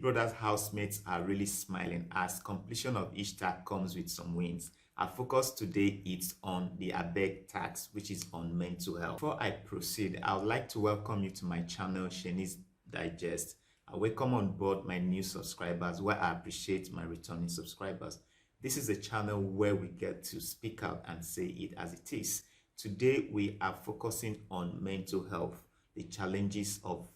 Big Brother's housemates are really smiling as completion of each task comes with some wins. Our focus today is on the ABEG task, which is on mental health. Before I proceed, I would like to welcome you to my channel, Shani's Digest. I welcome on board my new subscribers, where I appreciate my returning subscribers. This is a channel where we get to speak out and say it as it is. Today, we are focusing on mental health, the challenges of,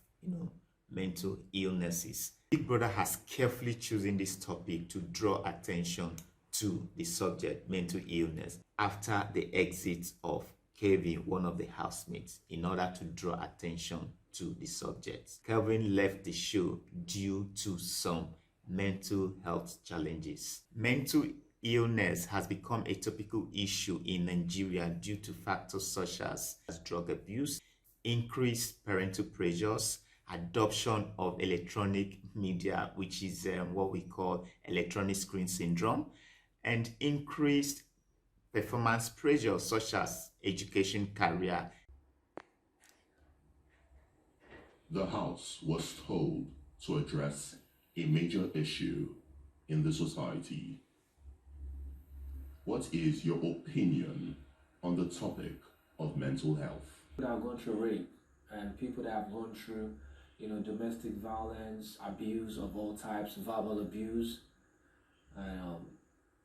mental illnesses. Big Brother has carefully chosen this topic to draw attention to the subject, mental illness, after the exit of Kevin, one of the housemates, in order to draw attention to the subject. Kevin left the show due to some mental health challenges. Mental illness has become a topical issue in Nigeria due to factors such as drug abuse, increased parental pressures, adoption of electronic media, which is what we call electronic screen syndrome, and increased performance pressure such as education, career. The House was told to address a major issue in the society. What is your opinion on the topic of mental health? People that have gone through rape and people that have gone through, domestic violence, abuse of all types, verbal abuse, and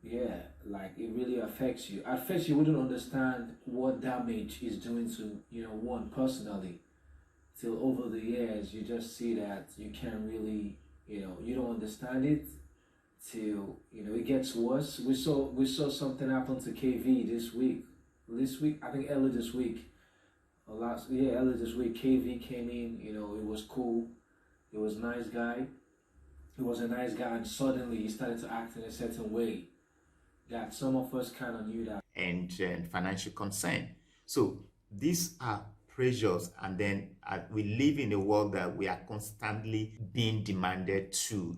it really affects you. At first, you wouldn't understand what damage is doing to, one personally. Till over the years, you just see that you can't really, you don't understand it. Till it gets worse. We saw something happen to KV this week. I think earlier this week. Earlier this week, KV came in. It was cool. It was a nice guy. He was a nice guy, and suddenly he started to act in a certain way that some of us kind of knew that. And financial concern. So these are pressures, and then we live in a world that we are constantly being demanded to,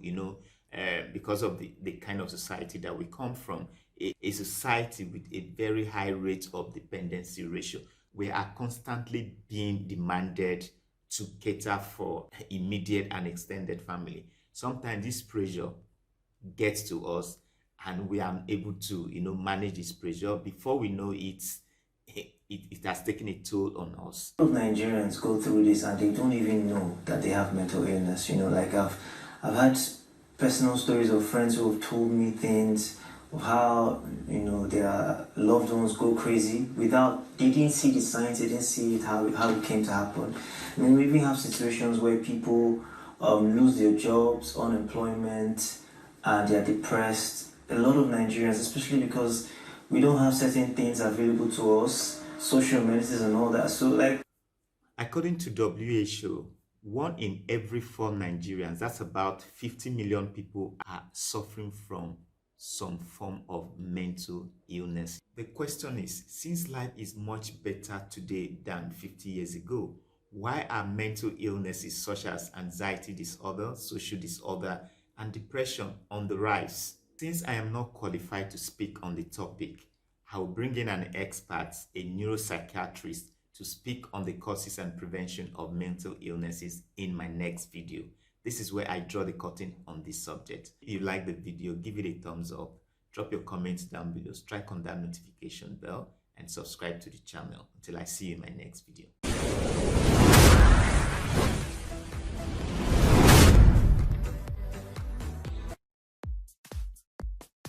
because of the kind of society that we come from, a society with a very high rate of dependency ratio. We are constantly being demanded to cater for immediate and extended family. Sometimes this pressure gets to us and we are able to, manage this pressure. Before we know it, it has taken a toll on us. A lot of Nigerians go through this and they don't even know that they have mental illness. Like I've had personal stories of friends who have told me things of how their loved ones go crazy they didn't see the signs, they didn't see it how it came to happen. I mean, we even have situations where people lose their jobs, unemployment, and they are depressed. A lot of Nigerians, especially because we don't have certain things available to us, social amenities and all that. So according to WHO, 1 in every 4 Nigerians, that's about 50 million people, are suffering from some form of mental illness. The question is, since life is much better today than 50 years ago, why are mental illnesses such as anxiety disorder, social disorder, and depression on the rise? Since I am not qualified to speak on the topic, I will bring in an expert, a neuropsychiatrist, to speak on the causes and prevention of mental illnesses in my next video. This is where I draw the curtain on this subject. If you like the video, give it a thumbs up, drop your comments down below, strike on that notification bell, and subscribe to the channel. Until I see you in my next video.